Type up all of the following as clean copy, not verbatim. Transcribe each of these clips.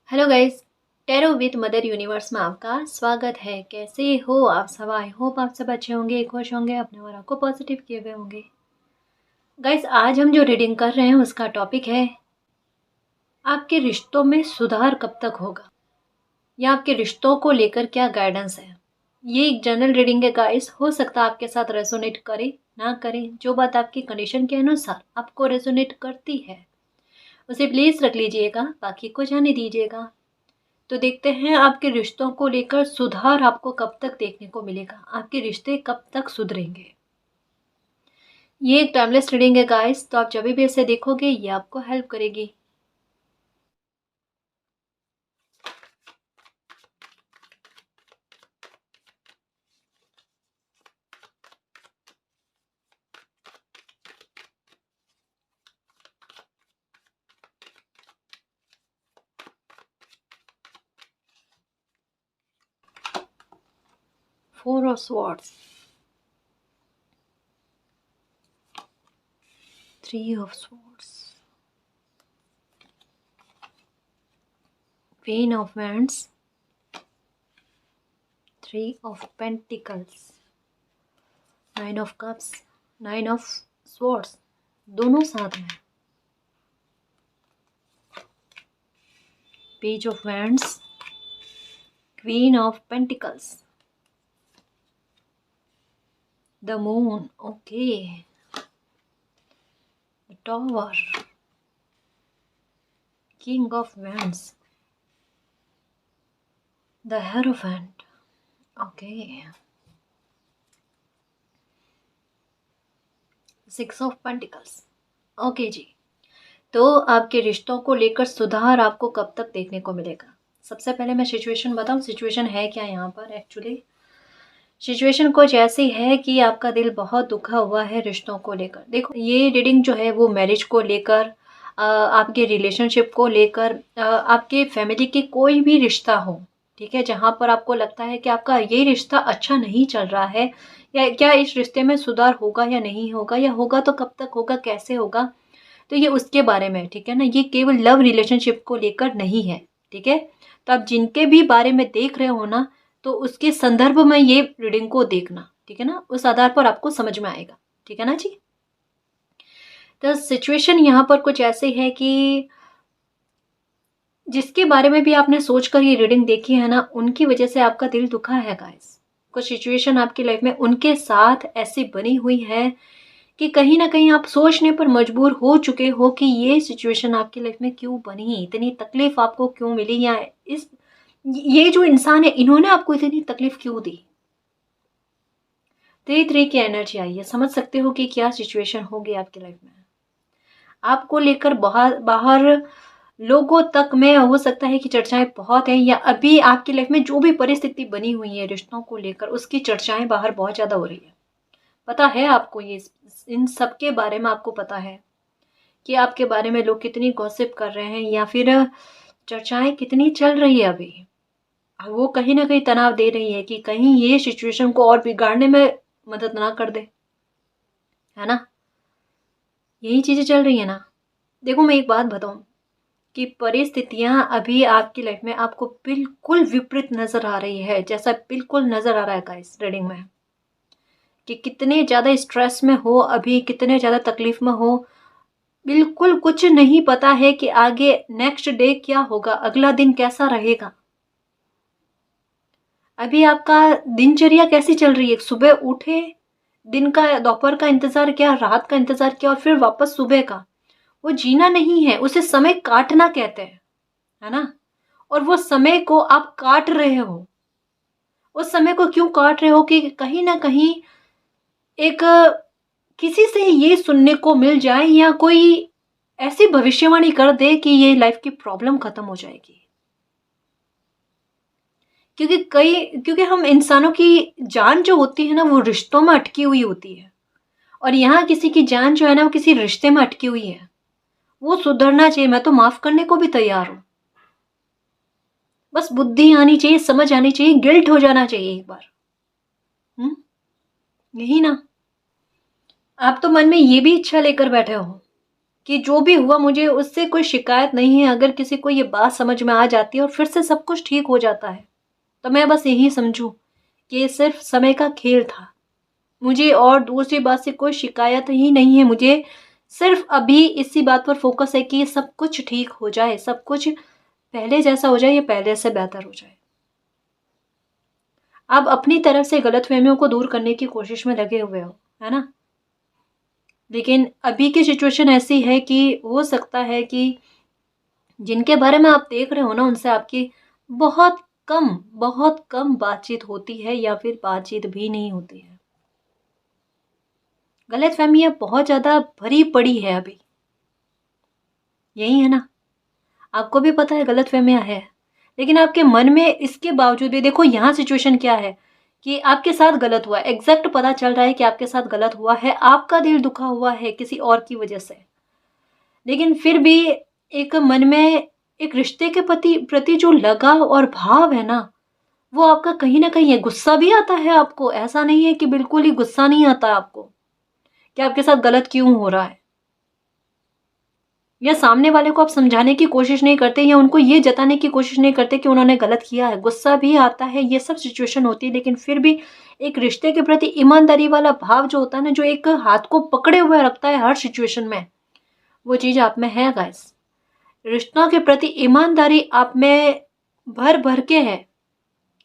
Hello guys, tarot with mother universe में आपका स्वागत है। कैसे हो आप सब? आई होप आप सब अच्छे होंगे, खुश होंगे, अपने और आपको पॉजिटिव किए हुए होंगे। गाइस, आज हम जो रीडिंग कर रहे हैं उसका टॉपिक है आपके रिश्तों में सुधार कब तक होगा, या आपके रिश्तों को लेकर क्या गाइडेंस है। ये एक जनरल रीडिंग है गाइस, हो सकता है आपके साथ रेजोनेट करे ना करे। जो बात आपकी कंडीशन के अनुसार आपको रेजोनेट करती है उसे प्लीज रख लीजिएगा, बाकी को जाने दीजिएगा। तो देखते हैं आपके रिश्तों को लेकर सुधार आपको कब तक देखने को मिलेगा, आपके रिश्ते कब तक सुधरेंगे। ये एक टाइमलेस रीडिंग है गाइस, तो आप जब भी इसे देखोगे ये आपको हेल्प करेगी। Four of swords, three of swords, queen of wands, three of pentacles, nine of cups, nine of swords, दोनों साथ में, page of wands, queen of pentacles, the moon, okay, the tower, king of wands, the hierophant, okay, six of pentacles, okay जी। तो आपके रिश्तों को लेकर सुधार आपको कब तक देखने को मिलेगा? सबसे पहले मैं सिचुएशन बताऊं, सिचुएशन है क्या यहाँ पर। एक्चुअली सिचुएशन कुछ ऐसी है कि आपका दिल बहुत दुखा हुआ है रिश्तों को लेकर। देखो, ये रीडिंग जो है वो मैरिज को लेकर, आपके रिलेशनशिप को लेकर, आपके फैमिली की कोई भी रिश्ता हो, ठीक है, जहाँ पर आपको लगता है कि आपका ये रिश्ता अच्छा नहीं चल रहा है, या क्या इस रिश्ते में सुधार होगा या नहीं होगा, या होगा तो कब तक होगा, कैसे होगा, तो ये उसके बारे में, ठीक है ना। ये केवल लव रिलेशनशिप को लेकर नहीं है, ठीक है। तो आप जिनके भी बारे में देख रहे हो ना, तो उसके संदर्भ में ये रीडिंग को देखना, ठीक है ना, उस आधार पर आपको समझ में आएगा, ठीक है ना जी। तो सिचुएशन यहाँ पर कुछ ऐसे है कि जिसके बारे में भी आपने सोचकर ये रीडिंग देखी है ना, उनकी वजह से आपका दिल दुखा है गाइस। कुछ सिचुएशन आपकी लाइफ में उनके साथ ऐसी बनी हुई है कि कहीं ना कहीं आप सोचने पर मजबूर हो चुके हो कि ये सिचुएशन आपकी लाइफ में क्यों बनी, इतनी तकलीफ आपको क्यों मिली, या इस ये जो इंसान है इन्होंने आपको इतनी तकलीफ क्यों दी। धीरे की एनर्जी आई है, समझ सकते हो कि क्या सिचुएशन होगी आपकी लाइफ में। आपको लेकर बाहर बाहर लोगों तक में हो सकता है कि चर्चाएं बहुत हैं, या अभी आपकी लाइफ में जो भी परिस्थिति बनी हुई है रिश्तों को लेकर उसकी चर्चाएं बाहर बहुत ज्यादा हो रही है। पता है आपको, ये इन सब के बारे में आपको पता है कि आपके बारे में लोग कितनी गॉसिप कर रहे हैं, या फिर चर्चाएं कितनी चल रही है अभी। वो कहीं ना कहीं तनाव दे रही है कि कहीं ये सिचुएशन को और बिगाड़ने में मदद ना कर दे, है ना। यही चीजें चल रही है ना। देखो, मैं एक बात बताऊं कि परिस्थितियां अभी आपकी लाइफ में आपको बिल्कुल विपरीत नजर आ रही है, जैसा बिल्कुल नजर आ रहा है गाइस रीडिंग में, कि कितने ज्यादा स्ट्रेस में हो अभी, कितने ज्यादा तकलीफ में हो। बिल्कुल कुछ नहीं पता है कि आगे नेक्स्ट डे क्या होगा, अगला दिन कैसा रहेगा। अभी आपका दिनचर्या कैसी चल रही है? सुबह उठे, दिन का दोपहर का इंतजार किया, रात का इंतजार किया, और फिर वापस सुबह का। वो जीना नहीं है, उसे समय काटना कहते हैं, है ना। और वो समय को आप काट रहे हो। उस समय को क्यों काट रहे हो कि कहीं ना कहीं एक किसी से ये सुनने को मिल जाए, या कोई ऐसी भविष्यवाणी कर दे कि ये लाइफ की प्रॉब्लम खत्म हो जाएगी। क्योंकि हम इंसानों की जान जो होती है ना, वो रिश्तों में अटकी हुई होती है। और यहाँ किसी की जान जो है ना, वो किसी रिश्ते में अटकी हुई है। वो सुधरना चाहिए, मैं तो माफ करने को भी तैयार हूं। बस बुद्धि आनी चाहिए, समझ आनी चाहिए, गिल्ट हो जाना चाहिए एक बार। हम्म, यही ना। आप तो मन में ये भी इच्छा लेकर बैठे हो कि जो भी हुआ मुझे उससे कोई शिकायत नहीं है। अगर किसी को ये बात समझ में आ जाती है और फिर से सब कुछ ठीक हो जाता है, तो मैं बस यही समझूँ कि ये सिर्फ़ समय का खेल था। मुझे और दूसरी बात से कोई शिकायत ही नहीं है। मुझे सिर्फ़ अभी इसी बात पर फ़ोकस है कि सब कुछ ठीक हो जाए, सब कुछ पहले जैसा हो जाए या पहले से बेहतर हो जाए। आप अपनी तरफ से गलतफ़हमियों को दूर करने की कोशिश में लगे हुए हो, है ना? लेकिन अभी की सिचुएशन ऐसी है कि हो सकता है कि जिनके बारे में आप देख रहे हो ना, उनसे आपकी बहुत बहुत कम बातचीत होती है या फिर बातचीत भी नहीं होती है। गलतफ़हमियाँ बहुत ज़्यादा भरी पड़ी है अभी, यही है ना? आपको भी पता है गलतफ़हमियाँ है, लेकिन आपके मन में इसके बावजूद भी देखो यहाँ सिचुएशन क्या है कि आपके साथ गलत हुआ है, एग्ज़ैक्ट पता चल रहा है कि आपके साथ गलत हुआ है, आपका दिल दुखा हुआ है किसी और की वजह से। लेकिन फिर भी एक मन में एक रिश्ते के प्रति प्रति जो लगाव और भाव है ना, वो आपका कहीं न कहीं है। गुस्सा भी आता है आपको, ऐसा नहीं है कि बिल्कुल ही गुस्सा नहीं आता आपको, कि आपके साथ गलत क्यों हो रहा है। या सामने वाले को आप समझाने की कोशिश नहीं करते या उनको ये जताने की कोशिश नहीं करते कि उन्होंने गलत किया है। गुस्सा भी आता है, ये सब सिचुएशन होती है, लेकिन फिर भी एक रिश्ते के प्रति ईमानदारी वाला भाव जो होता है ना, जो एक हाथ को पकड़े हुए रखता है हर सिचुएशन में, वो चीज़ आप में है गाइस। रिश्तों के प्रति ईमानदारी आप में भर-भर के है,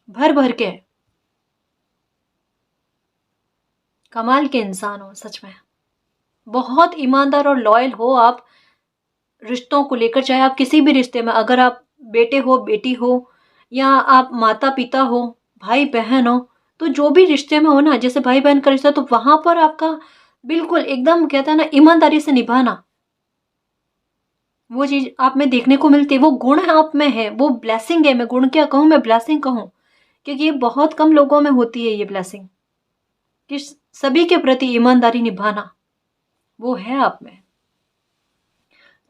भर-भर के है। कमाल के इंसान हो सच में। बहुत ईमानदार और लॉयल हो आप रिश्तों को लेकर, चाहे आप किसी भी रिश्ते में, अगर आप बेटे हो, बेटी हो या आप माता-पिता हो, भाई-बहन हो, तो जो भी रिश्ते में हो ना, जैसे भाई-बहन का रिश्ता, तो वहाँ पर आपका बिल्कुल एकदम कहते हैं ना ईमानदारी से निभाना, वो चीज़ आप में देखने को मिलती है, वो गुण आप में है, वो ब्लेसिंग है। मैं गुण क्या कहूँ, मैं ब्लेसिंग कहूँ, क्योंकि ये बहुत कम लोगों में होती है ये ब्लेसिंग, कि सभी के प्रति ईमानदारी निभाना, वो है आप में।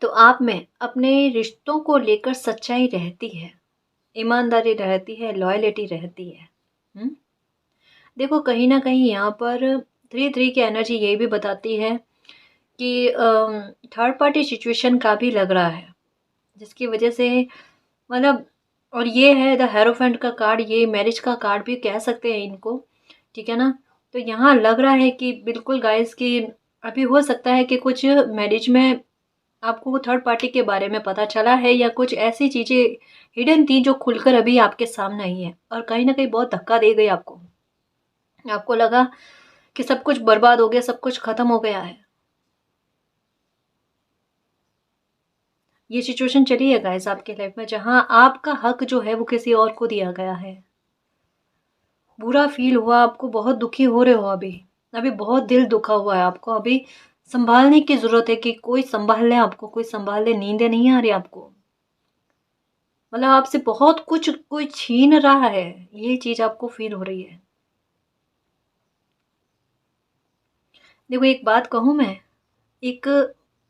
तो आप में अपने रिश्तों को लेकर सच्चाई रहती है, ईमानदारी रहती है, लॉयल्टी रहती है। हुँ? देखो कहीं न कहीं यहाँ पर 3-3 की एनर्जी ये भी बताती है कि थर्ड पार्टी सिचुएशन का भी लग रहा है, जिसकी वजह से मतलब, और ये है द हेरोफेंट का कार्ड, ये मैरिज का कार्ड भी कह सकते हैं इनको, ठीक है ना? तो यहाँ लग रहा है कि बिल्कुल गाइस कि अभी हो सकता है कि कुछ मैरिज में आपको वो थर्ड पार्टी के बारे में पता चला है या कुछ ऐसी चीज़ें हिडन थी जो खुलकर अभी आपके सामने आई हैं और कहीं न कहीं बहुत धक्का दे गई आपको। आपको लगा कि सब कुछ बर्बाद हो गया, सब कुछ खत्म हो गया है। ये सिचुएशन चली है गाइस आपकी लाइफ में, जहाँ आपका हक जो है वो किसी और को दिया गया है। बुरा फ़ील हुआ आपको, बहुत दुखी हो रहे हो अभी। अभी बहुत दिल दुखा हुआ है आपको, अभी सँभालने की ज़रूरत है कि कोई सँभाल ले आपको, कोई सँभाल ले, नींदें नहीं आ रही आपको। मतलब आपसे बहुत कुछ कोई छीन रहा है, ये चीज़ आपको फ़ील हो रही है। देखो एक बात कहूँ मैं, एक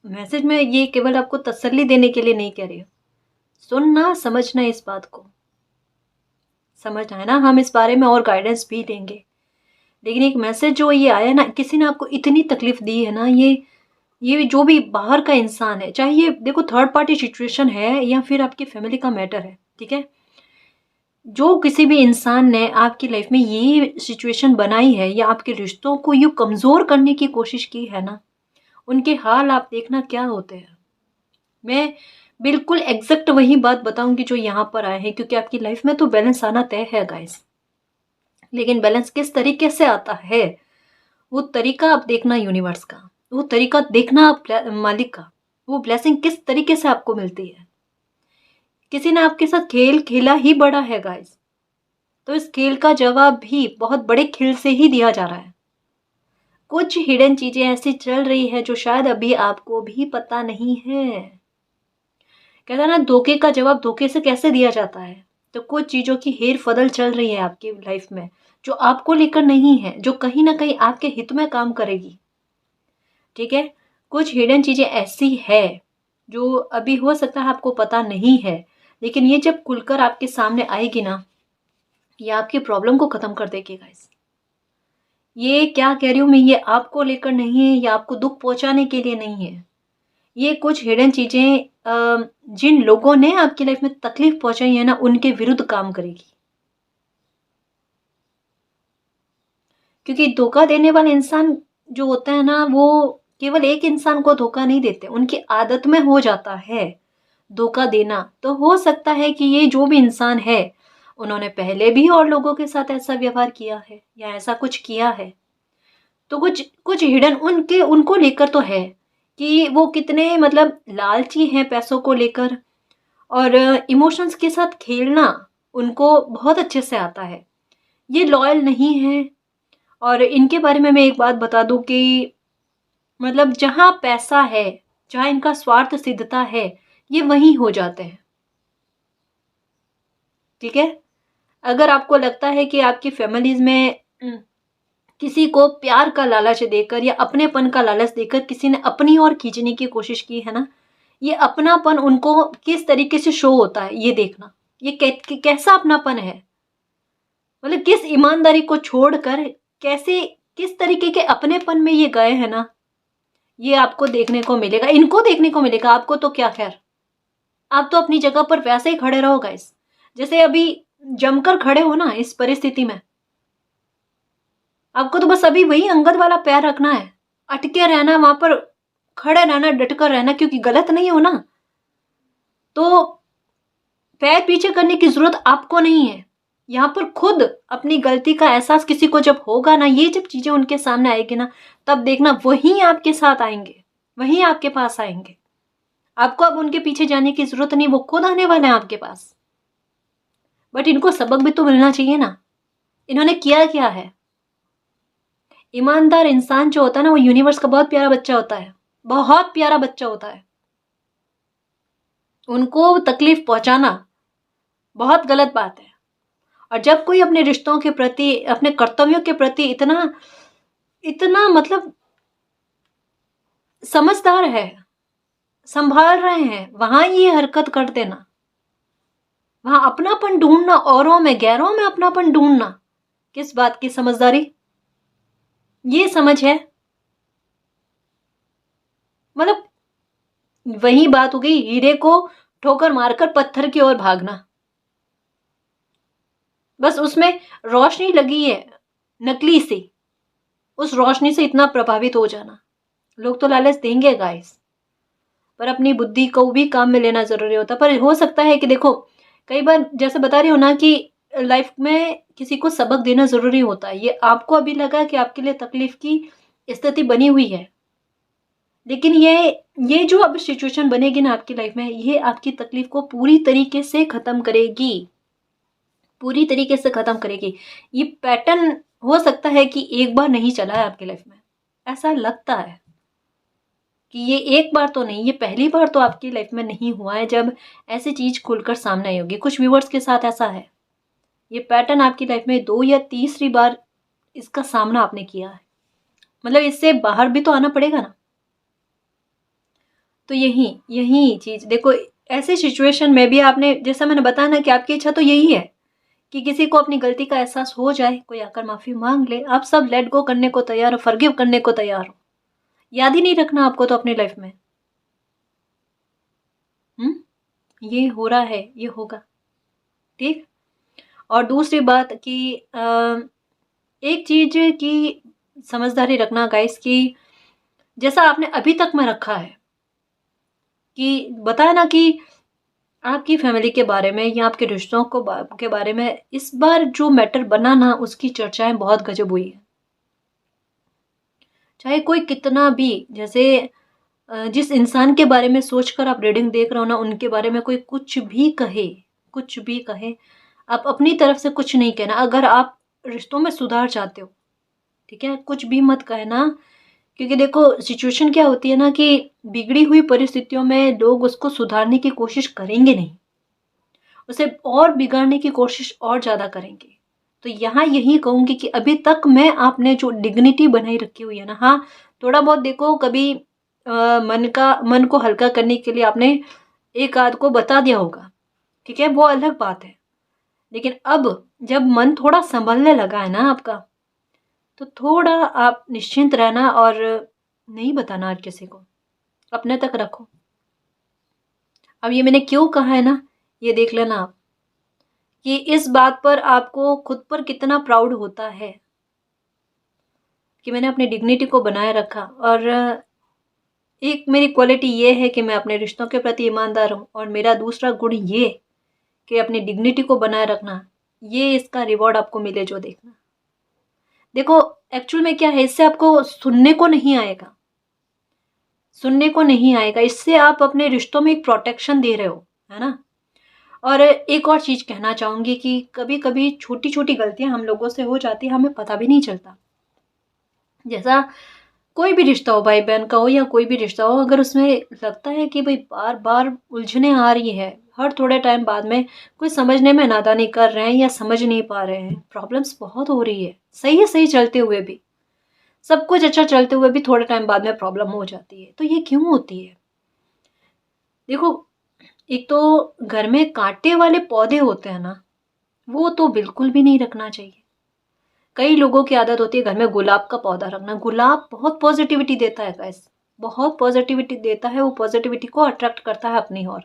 मैसेज में ये केवल आपको तसल्ली देने के लिए नहीं कह रही हूँ। सुनना, समझना इस बात को, समझना है ना, हम इस बारे में और गाइडेंस भी देंगे। लेकिन एक मैसेज जो ये आया ना, किसी ने आपको इतनी तकलीफ़ दी है ना, ये जो भी बाहर का इंसान है, चाहे ये देखो थर्ड पार्टी सिचुएशन है या फिर आपकी फैमिली का मैटर है, ठीक है? जो किसी भी इंसान ने आपकी लाइफ में ये सिचुएशन बनाई है या आपके रिश्तों को यूँ कमज़ोर करने की कोशिश की है ना, उनके हाल आप देखना क्या होते हैं। मैं बिल्कुल एग्ज़ैक्ट वही बात बताऊँगी जो यहाँ पर आए हैं, क्योंकि आपकी लाइफ में तो बैलेंस आना तय है गाइस। लेकिन बैलेंस किस तरीके से आता है, वो तरीका आप देखना यूनिवर्स का, वो तरीका देखना आप मालिक का, वो ब्लेसिंग किस तरीके से आपको मिलती है। किसी ने आपके साथ खेल खेला ही बड़ा है गाइस, तो इस खेल का जवाब भी बहुत बड़े खेल से ही दिया जा रहा है। कुछ हिडन चीज़ें ऐसी चल रही है जो शायद अभी आपको भी पता नहीं है। कहते हैं ना, धोखे का जवाब धोखे से कैसे दिया जाता है। तो कुछ चीज़ों की हेर-फदल चल रही है आपकी लाइफ में, जो आपको लेकर नहीं है, जो कहीं न कहीं आपके हित में काम करेगी, ठीक है? कुछ हिडन चीज़ें ऐसी है, जो अभी हो सकता है आपको पता नहीं है, लेकिन ये जब खुलकर आपके सामने आएगी ना, ये आपकी प्रॉब्लम को ख़त्म कर देगी गाइस। ये क्या कह रही हूँ मैं, ये आपको लेकर नहीं है, ये आपको दुःख पहुँचाने के लिए नहीं है। ये कुछ हिडन चीज़ें जिन लोगों ने आपकी लाइफ में तकलीफ पहुंचाई है ना, उनके विरुद्ध काम करेगी। क्योंकि धोखा देने वाले इंसान जो होता है ना, वो केवल एक इंसान को धोखा नहीं देते, उनकी आदत में हो जाता है धोखा देना। तो हो सकता है कि ये जो भी इंसान है, उन्होंने पहले भी और लोगों के साथ ऐसा व्यवहार किया है या ऐसा कुछ किया है। तो कुछ कुछ हिडन उनके उनको लेकर तो है कि वो कितने मतलब लालची हैं पैसों को लेकर, और इमोशंस के साथ खेलना उनको बहुत अच्छे से आता है। ये लॉयल नहीं है। और इनके बारे में मैं एक बात बता दूं कि मतलब जहाँ पैसा है, जहाँ इनका स्वार्थ सिद्धता है, ये वहीं हो जाते हैं। ठीक है? अगर आपको लगता है कि आपकी फैमिलीज में किसी को प्यार का लालच देकर या अपनेपन का लालच देकर किसी ने अपनी ओर खींचने की कोशिश की है ना, ये अपनापन उनको किस तरीके से शो होता है ये देखना। ये कैसा अपनापन है, मतलब किस ईमानदारी को छोड़कर कैसे किस तरीके के अपनेपन में ये गए हैं ना, ये आपको देखने को मिलेगा, इनको देखने को मिलेगा। आपको तो क्या, खैर आप तो अपनी जगह पर वैसे ही खड़े रहो गाइस, जैसे अभी जमकर खड़े हो ना इस परिस्थिति में। आपको तो बस अभी वही अंगद वाला पैर रखना है, अटके रहना वहां पर, खड़े रहना, डटकर रहना, क्योंकि गलत नहीं हो ना। तो पैर पीछे करने की जरूरत आपको नहीं है। यहाँ पर खुद अपनी गलती का एहसास किसी को जब होगा ना, ये जब चीजें उनके सामने आएगी ना, तब देखना वही आपके साथ आएंगे, वही आपके पास आएंगे। आपको अब उनके पीछे जाने की जरूरत नहीं, वो खुद आने वाले हैं आपके पास। बट इनको सबक भी तो मिलना चाहिए ना, इन्होंने किया क्या है। ईमानदार इंसान जो होता है ना, वो यूनिवर्स का बहुत प्यारा बच्चा होता है, बहुत प्यारा बच्चा होता है। उनको तकलीफ पहुंचाना बहुत गलत बात है। और जब कोई अपने रिश्तों के प्रति, अपने कर्तव्यों के प्रति इतना इतना मतलब समझदार है, संभाल रहे हैं, वहां ये हरकत कर देना, वहां अपनापन ढूंढना, औरों में, गैरों में अपनापन ढूंढना, किस बात की समझदारी, ये समझ है। मतलब वही बात हो गई, हीरे को ठोकर मारकर पत्थर की ओर भागना। बस उसमें रोशनी लगी है नकली सी, उस रोशनी से इतना प्रभावित हो जाना। लोग तो लालच देंगे गाइस, पर अपनी बुद्धि को भी काम में लेना जरूरी होता है। पर हो सकता है कि देखो, कई बार जैसे बता रही हो ना कि लाइफ में किसी को सबक देना जरूरी होता है। ये आपको अभी लगा कि आपके लिए तकलीफ की स्थिति बनी हुई है, लेकिन ये जो अब सिचुएशन बनेगी ना आपकी लाइफ में, ये आपकी तकलीफ को पूरी तरीके से खत्म करेगी, पूरी तरीके से खत्म करेगी। ये पैटर्न हो सकता है कि एक बार नहीं चला है आपकी लाइफ में, ऐसा लगता है कि ये एक बार तो नहीं, ये पहली बार तो आपकी लाइफ में नहीं हुआ है जब ऐसी चीज खुलकर सामने आई होगी। कुछ व्यूवर्स के साथ ऐसा है, ये पैटर्न आपकी लाइफ में 2 या तीसरी बार इसका सामना आपने किया है। मतलब इससे बाहर भी तो आना पड़ेगा ना। तो यही यही चीज देखो, ऐसे सिचुएशन में भी आपने, जैसा मैंने बताया ना कि आपकी इच्छा तो यही है कि किसी को अपनी गलती का एहसास हो जाए, कोई आकर माफी मांग ले, आप सब लेट गो करने को तैयार हो, फॉरगिव करने को तैयार हो। याद ही नहीं रखना आपको तो अपनी लाइफ में। ये हो रहा है, ये होगा, ठीक। और दूसरी बात कि एक चीज की समझदारी रखना गाइस, कि जैसा आपने अभी तक में रखा है, कि बताया ना कि आपकी फैमिली के बारे में या आपके रिश्तों के बारे में इस बार जो मैटर बना ना, उसकी चर्चाएं बहुत गजब हुई है। चाहे कोई कितना भी, जैसे जिस इंसान के बारे में सोचकर आप रीडिंग देख रहे हो ना, उनके बारे में कोई कुछ भी कहे, कुछ भी कहे, आप अपनी तरफ से कुछ नहीं कहना। अगर आप रिश्तों में सुधार चाहते हो, ठीक है, कुछ भी मत कहना। क्योंकि देखो सिचुएशन क्या होती है ना, कि बिगड़ी हुई परिस्थितियों में लोग उसको सुधारने की कोशिश करेंगे नहीं, उसे और बिगाड़ने की कोशिश और ज़्यादा करेंगे। तो यहाँ यही कहूँगी कि अभी तक मैं आपने जो डिग्निटी बनाई रखी हुई है ना, हाँ थोड़ा बहुत देखो कभी मन को हल्का करने के लिए आपने एक आध को बता दिया होगा, ठीक है, वो अलग बात है। लेकिन अब जब मन थोड़ा संभलने लगा है ना आपका, तो थोड़ा आप निश्चिंत रहना और नहीं बताना हर किसी को। अपने तक रखो। अब ये मैंने क्यों कहा है ना, ये देख लेना आप कि इस बात पर आपको खुद पर कितना प्राउड होता है कि मैंने अपनी डिग्निटी को बनाए रखा। और एक मेरी क्वालिटी ये है कि मैं अपने रिश्तों के प्रति ईमानदार हूँ, और मेरा दूसरा गुण ये कि अपनी डिग्निटी को बनाए रखना, ये इसका रिवॉर्ड आपको मिले जो देखना। देखो एक्चुअल में क्या है, इससे आपको सुनने को नहीं आएगा, सुनने को नहीं आएगा, इससे आप अपने रिश्तों में एक प्रोटेक्शन दे रहे हो, है ना। और एक और चीज़ कहना चाहूँगी कि कभी कभी छोटी छोटी गलतियाँ हम लोगों से हो जाती है, हमें पता भी नहीं चलता। जैसा कोई भी रिश्ता हो, भाई बहन का हो या कोई भी रिश्ता हो, अगर उसमें लगता है कि भाई बार बार उलझने आ रही है, हर थोड़े टाइम बाद में कोई समझने में नादानी कर रहे हैं या समझ नहीं पा रहे हैं, प्रॉब्लम्स बहुत हो रही है, सही है, सही चलते हुए भी, सब कुछ अच्छा चलते हुए भी थोड़े टाइम बाद में प्रॉब्लम हो जाती है। तो ये क्यों होती है? देखो, एक तो घर में कांटे वाले पौधे होते हैं ना, वो तो बिल्कुल भी नहीं रखना चाहिए। कई लोगों की आदत होती है घर में गुलाब का पौधा रखना। गुलाब बहुत पॉजिटिविटी देता है गाइस, बहुत पॉजिटिविटी देता है, वो पॉजिटिविटी को अट्रैक्ट करता है अपनी ओर।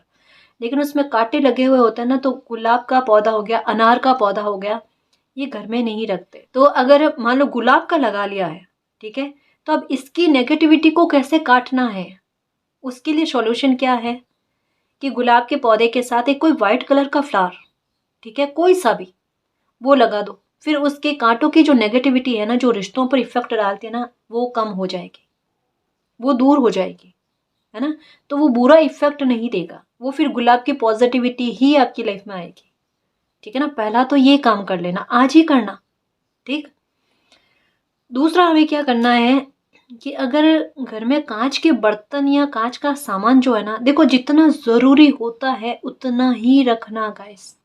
लेकिन उसमें कांटे लगे हुए होते हैं ना, तो गुलाब का पौधा हो गया, अनार का पौधा हो गया, ये घर में नहीं रखते। तो अगर मान लो गुलाब का लगा लिया है, ठीक है, तो अब इसकी नेगेटिविटी को कैसे काटना है, उसके लिए सॉल्यूशन क्या है कि गुलाब के पौधे के साथ एक कोई व्हाइट कलर का फ्लावर, ठीक है, कोई सा भी, वो लगा दो। फिर उसके कांटों की जो नेगेटिविटी है ना, जो रिश्तों पर इफेक्ट डालती है ना, वो कम हो जाएगी, वो दूर हो जाएगी, है ना। तो वो बुरा इफेक्ट नहीं देगा, वो फिर गुलाब की पॉजिटिविटी ही आपकी लाइफ में आएगी, ठीक है ना। पहला तो ये काम कर लेना, आज ही करना, ठीक। दूसरा हमें क्या करना है कि अगर घर में कांच के बर्तन या कांच का सामान जो है ना, देखो जितना ज़रूरी होता है उतना ही रखना गाइस,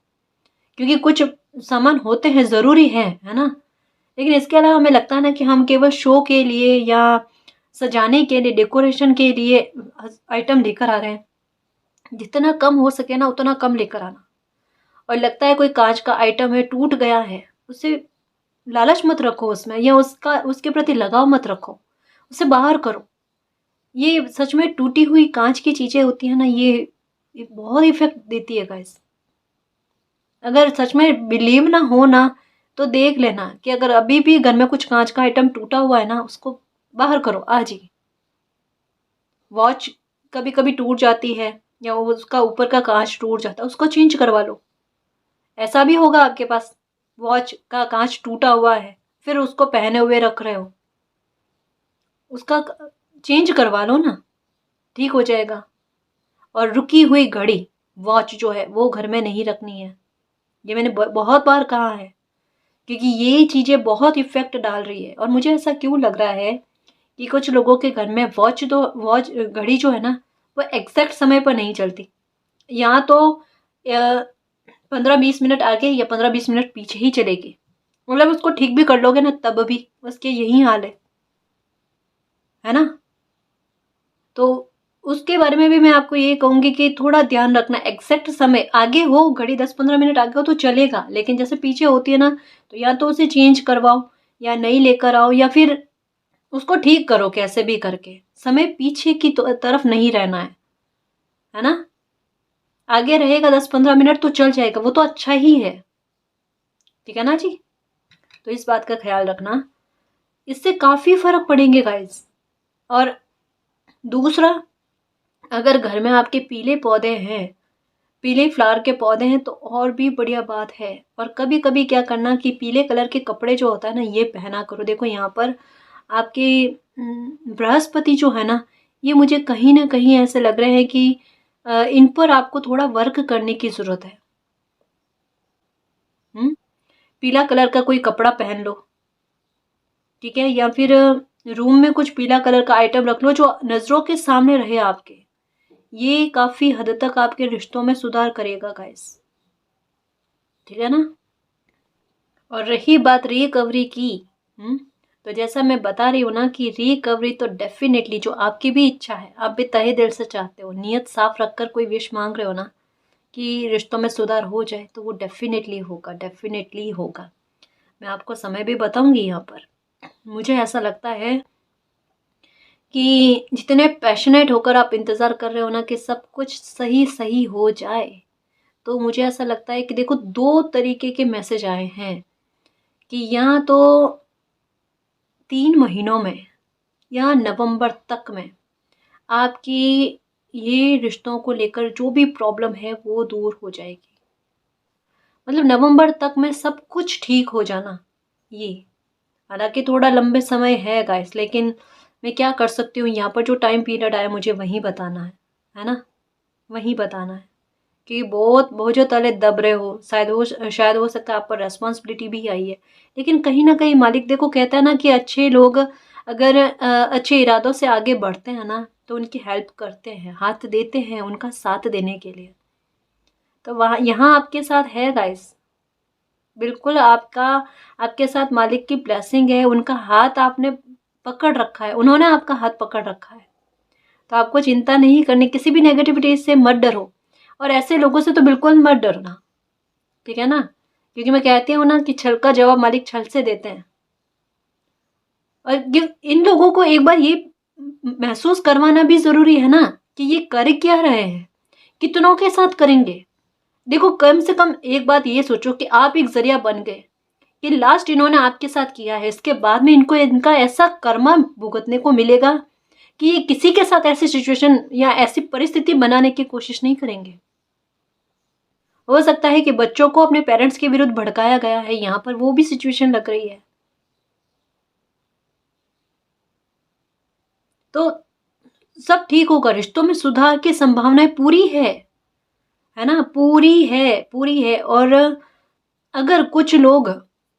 क्योंकि कुछ सामान होते हैं ज़रूरी है ना। लेकिन इसके अलावा हमें लगता है ना कि हम केवल शो के लिए या सजाने के लिए, डेकोरेशन के लिए आइटम लेकर आ रहे हैं। जितना कम हो सके ना उतना कम लेकर आना। और लगता है कोई कांच का आइटम है, टूट गया है, उसे लालच मत रखो उसमें, या उसका उसके प्रति लगाव मत रखो, उसे बाहर करो। ये सच में टूटी हुई कांच की चीज़ें होती है ना, ये बहुत इफेक्ट देती है गाइस। अगर सच में बिलीव ना हो ना, तो देख लेना कि अगर अभी भी घर में कुछ कांच का आइटम टूटा हुआ है ना, उसको बाहर करो आज ही। वॉच कभी कभी टूट जाती है, या उसका ऊपर का कांच टूट जाता है, उसको चेंज करवा लो। ऐसा भी होगा आपके पास वॉच का कांच टूटा हुआ है, फिर उसको पहने हुए रख रहे हो, उसका चेंज करवा लो ना, ठीक हो जाएगा। और रुकी हुई घड़ी, वॉच जो है वो घर में नहीं रखनी है, ये मैंने बहुत बार कहा है, क्योंकि ये चीज़ें बहुत इफेक्ट डाल रही है। और मुझे ऐसा क्यों लग रहा है कि कुछ लोगों के घर में वॉच घड़ी जो है ना, वो एग्जैक्ट समय पर नहीं चलती, या तो 15-20 मिनट आगे या 15-20 मिनट पीछे ही चलेगी। मतलब उसको ठीक भी कर लोगे ना, तब भी उसके यही हाल है ना। तो उसके बारे में भी मैं आपको ये कहूँगी कि थोड़ा ध्यान रखना, एग्जैक्ट समय आगे हो, घड़ी 10-15 मिनट आगे हो तो चलेगा, लेकिन जैसे पीछे होती है ना, तो या तो उसे चेंज करवाओ या नई लेकर आओ, या फिर उसको ठीक करो कैसे भी करके। समय पीछे की तरफ नहीं रहना है ना। आगे रहेगा 10-15 मिनट तो चल जाएगा, वो तो अच्छा ही है, ठीक है ना जी। तो इस बात का ख्याल रखना, इससे काफ़ी फर्क पड़ेंगे गाइज। और दूसरा, अगर घर में आपके पीले पौधे हैं, पीले फ्लावर के पौधे हैं, तो और भी बढ़िया बात है। और कभी कभी क्या करना कि पीले कलर के कपड़े जो होता है ना, ये पहना करो। देखो यहाँ पर आपके बृहस्पति जो है ना, ये मुझे कहीं ना कहीं ऐसे लग रहे हैं कि इन पर आपको थोड़ा वर्क करने की ज़रूरत है। पीला कलर का कोई कपड़ा पहन लो, ठीक है, या फिर रूम में कुछ पीला कलर का आइटम रख लो जो नज़रों के सामने रहे आपके। ये काफ़ी हद तक आपके रिश्तों में सुधार करेगा गाइस, ठीक है ना। और रही बात रिकवरी की, तो जैसा मैं बता रही हूँ ना कि रिकवरी तो डेफिनेटली, जो आपकी भी इच्छा है, आप भी तहे दिल से चाहते हो, नियत साफ रखकर कोई विश मांग रहे हो ना कि रिश्तों में सुधार हो जाए, तो वो डेफिनेटली होगा, डेफिनेटली होगा। मैं आपको समय भी बताऊंगी यहाँ पर। मुझे ऐसा लगता है कि जितने पैशनेट होकर आप इंतज़ार कर रहे हो ना कि सब कुछ सही सही हो जाए, तो मुझे ऐसा लगता है कि देखो 2 तरीके के मैसेज आए हैं कि या तो 3 महीनों में या नवंबर तक में आपकी ये रिश्तों को लेकर जो भी प्रॉब्लम है वो दूर हो जाएगी। मतलब नवंबर तक में सब कुछ ठीक हो जाना ये। हालाँकि थोड़ा लंबे समय है गाइस, लेकिन मैं क्या कर सकती हूँ, यहाँ पर जो टाइम पीरियड आया मुझे वहीं बताना है ना? वहीं बताना है कि बहुत बोझों तले दब रहे हो, शायद हो सकता है आप पर रिस्पॉन्सिबिलिटी भी आई है। लेकिन कहीं न कहीं मालिक देखो कहता है ना कि अच्छे लोग अगर अच्छे इरादों से आगे बढ़ते हैं ना, तो उनकी हेल्प करते हैं, हाथ देते हैं उनका साथ देने के लिए। तो वहाँ यहाँ आपके साथ है गाइस। बिल्कुल आपके साथ मालिक की ब्लेसिंग है, उनका हाथ आपने पकड़ रखा है, उन्होंने आपका हाथ पकड़ रखा है। तो आपको चिंता नहीं करनी, किसी भी नेगेटिविटी से मत डरो और ऐसे लोगों से तो बिल्कुल मत डरना, ठीक है ना? क्योंकि मैं कहती हूँ ना कि छल का जवाब मालिक छल से देते हैं। और इन लोगों को एक बार ये महसूस करवाना भी ज़रूरी है ना कि ये कर क्या रहे हैं, कितनों के साथ करेंगे। देखो कम से कम एक बात ये सोचो कि आप एक ज़रिया बन गए, कि लास्ट इन्होंने आपके साथ किया है, इसके बाद में इनको इनका ऐसा कर्मा भुगतने को मिलेगा कि ये किसी के साथ ऐसी सिचुएशन या ऐसी परिस्थिति बनाने की कोशिश नहीं करेंगे। हो सकता है कि बच्चों को अपने पेरेंट्स के विरुद्ध भड़काया गया है, यहाँ पर वो भी सिचुएशन लग रही है। तो सब ठीक होगा, रिश्तों में सुधार की संभावनाएं पूरी है ना? पूरी है। और अगर कुछ लोग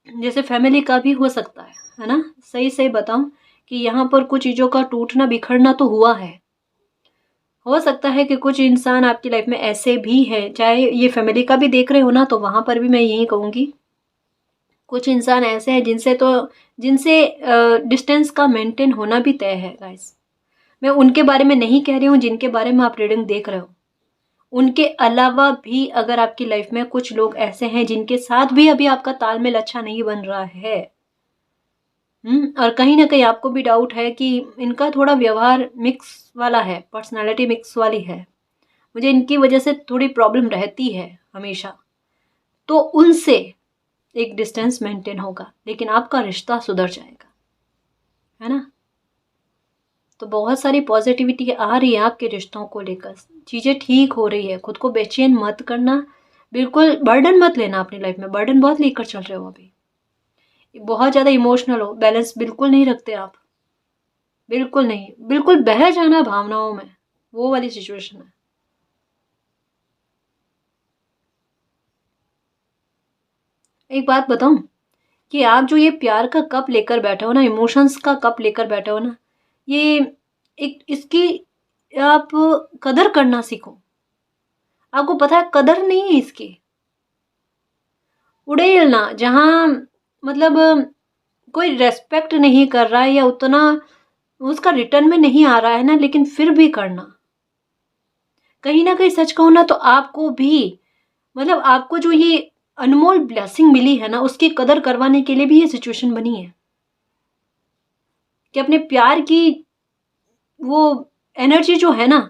जैसे फैमिली का भी हो सकता है ना? सही बताऊं कि यहाँ पर कुछ चीज़ों का टूटना बिखरना तो हुआ है। हो सकता है कि कुछ इंसान आपकी लाइफ में ऐसे भी हैं, चाहे ये फैमिली का भी देख रहे हो ना, तो वहाँ पर भी मैं यही कहूँगी, कुछ इंसान ऐसे हैं जिनसे डिस्टेंस का मेंटेन होना भी तय है गाइस। मैं उनके बारे में नहीं कह रही हूँ जिनके बारे में आप रीडिंग देख रहे हो। उनके अलावा भी अगर आपकी लाइफ में कुछ लोग ऐसे हैं जिनके साथ भी अभी आपका तालमेल अच्छा नहीं बन रहा है, और कहीं ना कहीं आपको भी डाउट है कि इनका थोड़ा व्यवहार मिक्स वाला है, पर्सनालिटी मिक्स वाली है, मुझे इनकी वजह से थोड़ी प्रॉब्लम रहती है हमेशा, तो उनसे एक डिस्टेंस मेंटेन होगा, लेकिन आपका रिश्ता सुधर जाएगा, है ना? तो बहुत सारी पॉजिटिविटी आ रही है आपके रिश्तों को लेकर, चीज़ें ठीक हो रही है, खुद को बेचैन मत करना, बिल्कुल बर्डन मत लेना अपनी लाइफ में, बर्डन बहुत लेकर चल रहे हो अभी, बहुत ज़्यादा इमोशनल हो, बैलेंस बिल्कुल नहीं रखते आप, बिल्कुल नहीं, बिल्कुल बह जाना भावनाओं में, वो वाली सिचुएशन है। एक बात बताऊं कि आप जो ये प्यार का कप लेकर बैठे हो ना, इमोशंस का कप लेकर बैठे हो ना, ये एक इसकी आप कदर करना सीखो। आपको पता है कदर नहीं है इसकी, उड़ेलना जहाँ मतलब कोई रेस्पेक्ट नहीं कर रहा है या उतना उसका रिटर्न में नहीं आ रहा है ना, लेकिन फिर भी करना, कहीं ना कहीं सच कहूँ ना तो आपको भी मतलब आपको जो ये अनमोल ब्लेसिंग मिली है ना, उसकी कदर करवाने के लिए भी ये सिचुएशन बनी है कि अपने प्यार की वो एनर्जी जो है ना,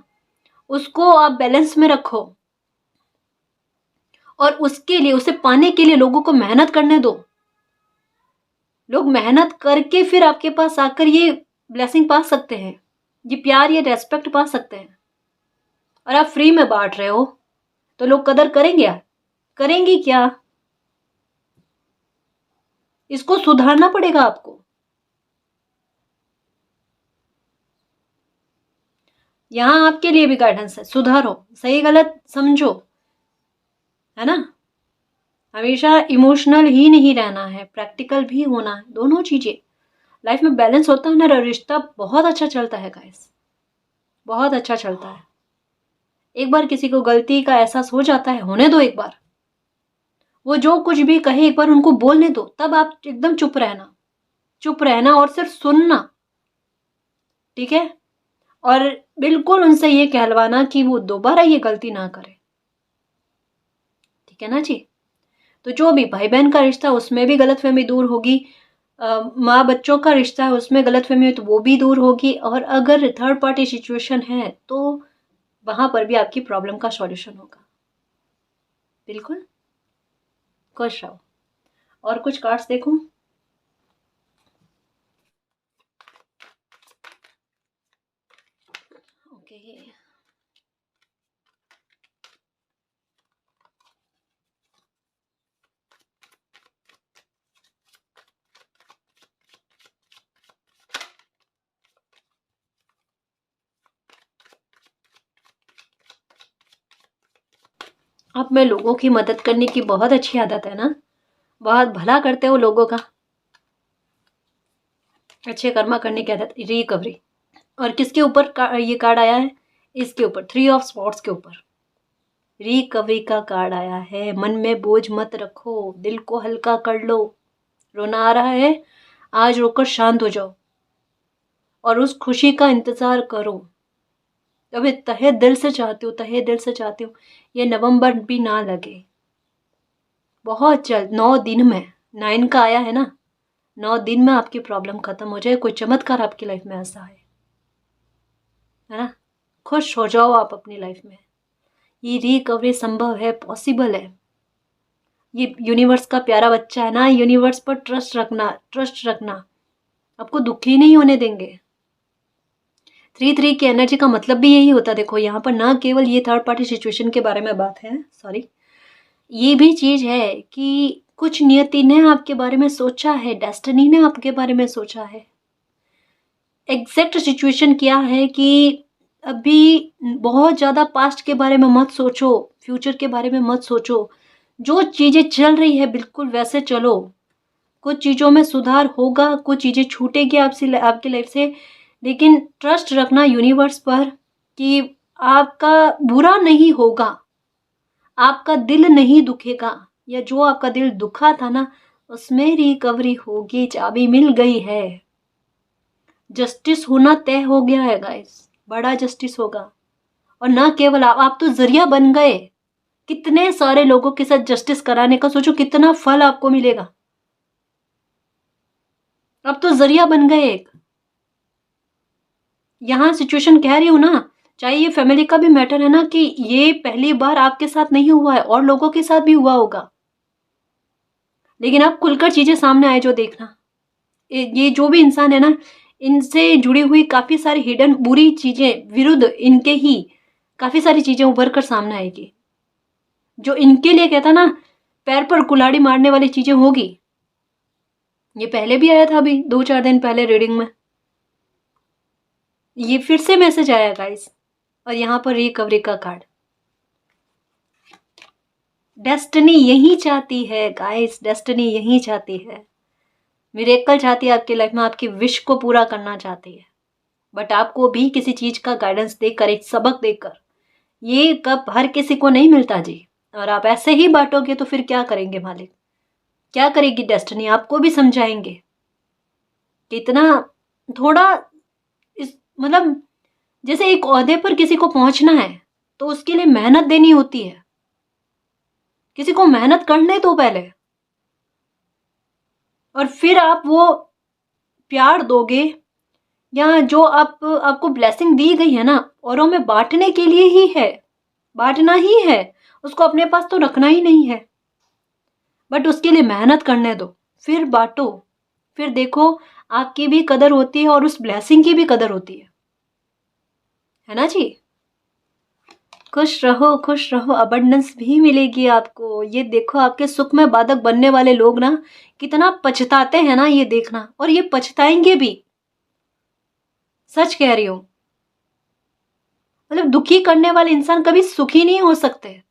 उसको आप बैलेंस में रखो और उसके लिए, उसे पाने के लिए लोगों को मेहनत करने दो। लोग मेहनत करके फिर आपके पास आकर ये ब्लेसिंग पा सकते हैं, ये प्यार, ये रेस्पेक्ट पा सकते हैं। और आप फ्री में बांट रहे हो तो लोग कदर करेंगे, करेंगे क्या? इसको सुधारना पड़ेगा आपको। यहाँ आपके लिए भी गाइडेंस है, सुधारो, सही गलत समझो, है ना? हमेशा इमोशनल ही नहीं रहना है, प्रैक्टिकल भी होना है, दोनों चीजें लाइफ में बैलेंस होता है ना, रिश्ता बहुत अच्छा चलता है गाइस, बहुत अच्छा चलता है। एक बार किसी को गलती का एहसास हो जाता है, होने दो एक बार, वो जो कुछ भी कहे एक बार उनको बोलने दो, तब आप एकदम चुप रहना और सिर्फ सुनना, ठीक है? और बिल्कुल उनसे ये कहलवाना कि वो दोबारा ये गलती ना करे, ठीक है ना जी? तो जो भी भाई बहन का रिश्ता, उसमें भी गलतफहमी दूर होगी, माँ बच्चों का रिश्ता है उसमें गलतफहमी हो तो वो भी दूर होगी, और अगर थर्ड पार्टी सिचुएशन है तो वहाँ पर भी आपकी प्रॉब्लम का सॉल्यूशन होगा। बिल्कुल, खुश रहो। और कुछ कार्ड्स देखूं? ओके, आप में लोगों की मदद करने की बहुत अच्छी आदत है ना, बहुत भला करते हो लोगों का, अच्छे कर्मा करने की आदत, रिकवरी। और किसके ऊपर ये कार्ड आया है? इसके ऊपर, 3 ऑफ स्वॉर्ड्स के ऊपर रिकवरी का कार्ड आया है। मन में बोझ मत रखो, दिल को हल्का कर लो। रोना आ रहा है, आज रोकर शांत हो जाओ और उस खुशी का इंतजार करो। अबे तहे दिल से चाहती हूँ, तहे दिल से चाहती हूँ ये नवंबर भी ना लगे। बहुत जल्द, 9 दिन में, 9 का आया है ना, 9 दिन में आपकी प्रॉब्लम खत्म हो जाए। कोई चमत्कार आपकी लाइफ में ऐसा है ना? खुश हो जाओ आप अपनी लाइफ में। ये रिकवरी संभव है, पॉसिबल है। ये यूनिवर्स का प्यारा बच्चा है ना, यूनिवर्स पर ट्रस्ट रखना, ट्रस्ट रखना, आपको दुखी नहीं होने देंगे। 3-3 की एनर्जी का मतलब भी यही होता है। देखो यहाँ पर ना केवल ये थर्ड पार्टी सिचुएशन के बारे में बात है, सॉरी, ये भी चीज है कि कुछ नियति ने आपके बारे में सोचा है, डेस्टिनी ने आपके बारे में सोचा है। एग्जैक्ट सिचुएशन क्या है कि अभी बहुत ज़्यादा पास्ट के बारे में मत सोचो, फ्यूचर के बारे में मत सोचो। जो चीज़ें चल रही है बिल्कुल वैसे चलो। कुछ चीज़ों में सुधार होगा, कुछ चीज़ें छूटेगी आपसे, आपकी लाइफ से, लेकिन ट्रस्ट रखना यूनिवर्स पर कि आपका बुरा नहीं होगा, आपका दिल नहीं दुखेगा, या जो आपका दिल दुखा था ना उसमें रिकवरी होगी, चाबी मिल गई है। जस्टिस होना तय हो गया है गाइस, बड़ा जस्टिस होगा। और ना केवल आप तो जरिया बन गए कितने सारे लोगों के साथ जस्टिस कराने का। सोचो कितना फल आपको मिलेगा। अब तो जरिया बन गए एक। यहाँ सिचुएशन कह रही हूं ना, चाहे ये फैमिली का भी मैटर है ना, कि ये पहली बार आपके साथ नहीं हुआ है, और लोगों के साथ भी हुआ होगा, लेकिन अब खुलकर चीजें सामने आए जो देखना। ये जो भी इंसान है ना, इनसे जुड़ी हुई काफी सारी हिडन बुरी चीजें विरुद्ध इनके ही काफी सारी चीजें उभर कर सामने आएगी, जो इनके लिए कहता ना पैर पर कुल्हाड़ी मारने वाली चीजें होगी। ये पहले भी आया था, अभी 2-4 दिन पहले रीडिंग में। ये फिर से मैसेज आया गाइस, और यहाँ पर रिकवरी का कार्ड। डेस्टिनी यही चाहती है गाइस, डेस्टिनी यही चाहती है, मिरेकल चाहती है आपकी लाइफ में, आपकी विश को पूरा करना चाहती है। बट आपको भी किसी चीज का गाइडेंस देकर, एक सबक देकर, ये कब हर किसी को नहीं मिलता जी। और आप ऐसे ही बांटोगे तो फिर क्या करेंगे मालिक, क्या करेगी डेस्टिनी? आपको भी समझाएंगे कि इतना थोड़ा इस मतलब, जैसे एक ओहदे पर किसी को पहुंचना है तो उसके लिए मेहनत देनी होती है। किसी को मेहनत करने दो पहले, और फिर आप वो प्यार दोगे, या जो आपको ब्लेसिंग दी गई है ना, औरों में बांटने के लिए ही है, बांटना ही है, उसको अपने पास तो रखना ही नहीं है। बट उसके लिए मेहनत करने दो, फिर बांटो, फिर देखो आपकी भी कदर होती है और उस ब्लेसिंग की भी कदर होती है ना जी? खुश रहो, खुश रहो, अबंडेंस भी मिलेगी आपको। ये देखो आपके सुख में बाधक बनने वाले लोग ना कितना पछताते हैं ना, ये देखना, और ये पछताएंगे भी। सच कह रही हूं, मतलब दुखी करने वाले इंसान कभी सुखी नहीं हो सकते,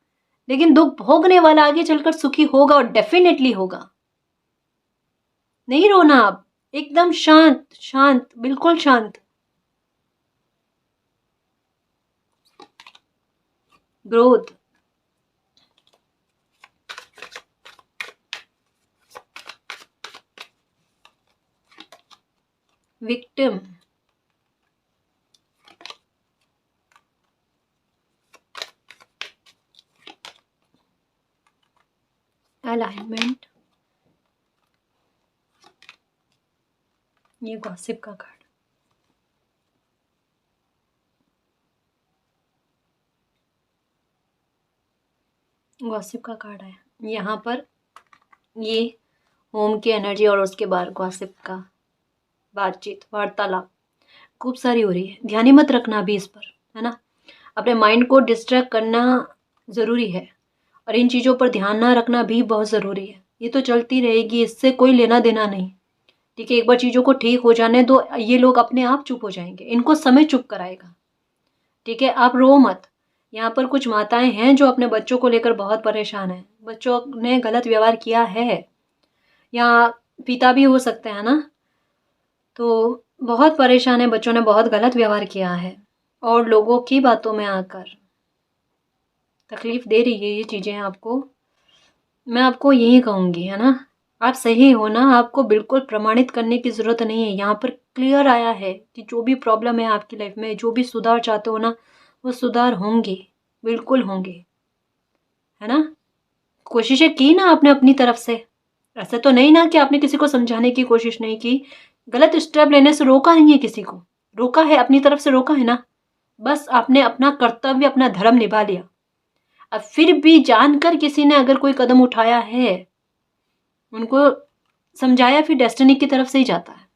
लेकिन दुख भोगने वाला आगे चलकर सुखी होगा, और डेफिनेटली होगा। नहीं रोना आप, एकदम शांत शांत, बिल्कुल शांत। ग्रोथ, विक्टिम, अलाइनमेंट, ये गॉसिप का कार्ड, गॉसिप का कार्ड है यहाँ पर। ये होम की एनर्जी और उसके बाद गॉसिप का बातचीत वार्तालाप खूब सारी हो रही है। ध्यान ही मत रखना अभी इस पर, है ना। अपने माइंड को डिस्ट्रैक्ट करना ज़रूरी है और इन चीज़ों पर ध्यान ना रखना भी बहुत ज़रूरी है। ये तो चलती रहेगी, इससे कोई लेना देना नहीं, ठीक है। एक बार चीज़ों को ठीक हो जाने दो, ये लोग अपने आप चुप हो जाएंगे, इनको समय चुप कराएगा, ठीक है। आप रो मत। यहाँ पर कुछ माताएं हैं जो अपने बच्चों को लेकर बहुत परेशान हैं। बच्चों ने गलत व्यवहार किया है या पिता भी हो सकते हैं ना, तो बहुत परेशान है। बच्चों ने बहुत गलत व्यवहार किया है और लोगों की बातों में आकर तकलीफ दे रही है ये चीज़ें आपको। मैं आपको यही कहूँगी, है ना, आप सही हो ना, आपको बिल्कुल प्रमाणित करने की ज़रूरत नहीं है। यहाँ पर क्लियर आया है कि जो भी प्रॉब्लम है आपकी लाइफ में, जो भी सुधार चाहते हो ना, वो सुधार होंगे, बिल्कुल होंगे, है ना। कोशिशें की ना आपने अपनी तरफ से, ऐसे तो नहीं ना कि आपने किसी को समझाने की कोशिश नहीं की। गलत स्टेप लेने से रोका नहीं है किसी को, रोका है अपनी तरफ से, रोका है ना। बस आपने अपना कर्तव्य, अपना धर्म निभा लिया। अब फिर भी जानकर किसी ने अगर कोई कदम उठाया है, उनको समझाया, फिर डेस्टिनी की तरफ से ही जाता है,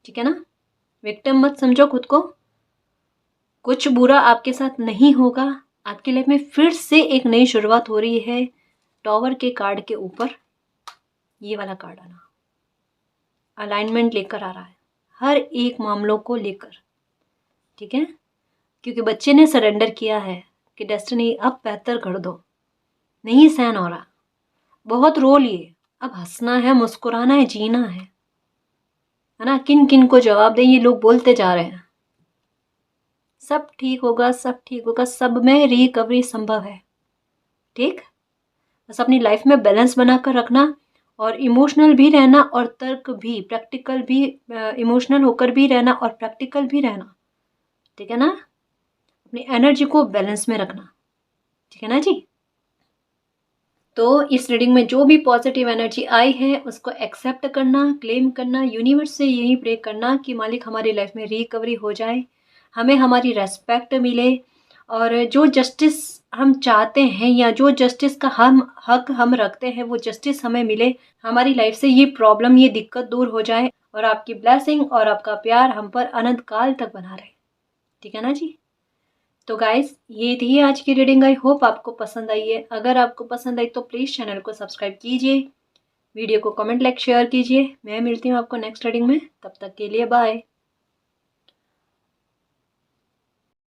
ठीक है ना। विक्टिम मत समझो खुद को। कुछ बुरा आपके साथ नहीं होगा। आपकी लाइफ में फिर से एक नई शुरुआत हो रही है। टॉवर के कार्ड के ऊपर ये वाला कार्ड आना अलाइनमेंट लेकर आ रहा है, हर एक मामलों को लेकर, ठीक है। क्योंकि बच्चे ने सरेंडर किया है कि डेस्टिनी अब बेहतर कर दो, नहीं सहन हो रहा, बहुत रो लिए, अब हंसना है, मुस्कुराना है, जीना है ना। किन किन को जवाब दें, ये लोग बोलते जा रहे हैं। सब ठीक होगा, सब ठीक होगा, सब में रिकवरी संभव है, ठीक। बस अपनी लाइफ में बैलेंस बनाकर रखना और इमोशनल भी रहना और तर्क भी, प्रैक्टिकल भी, इमोशनल होकर भी रहना और प्रैक्टिकल भी रहना, ठीक है ना। अपनी एनर्जी को बैलेंस में रखना, ठीक है ना जी। तो इस रीडिंग में जो भी पॉजिटिव एनर्जी आई है उसको एक्सेप्ट करना, क्लेम करना, यूनिवर्स से यही प्रे करना कि मालिक हमारी लाइफ में रिकवरी हो जाए, हमें हमारी रेस्पेक्ट मिले और जो जस्टिस हम चाहते हैं या जो जस्टिस का हम हक हम रखते हैं वो जस्टिस हमें मिले। हमारी लाइफ से ये प्रॉब्लम, ये दिक्कत दूर हो जाए और आपकी ब्लेसिंग और आपका प्यार हम पर अनंत काल तक बना रहे, ठीक है ना जी। तो गाइस ये थी आज की रीडिंग। आई होप आपको पसंद आई है। अगर आपको पसंद आई तो प्लीज़ चैनल को सब्सक्राइब कीजिए, वीडियो को कमेंट, लाइक, शेयर कीजिए। मैं मिलती हूँ आपको नेक्स्ट रीडिंग में, तब तक के लिए बाय।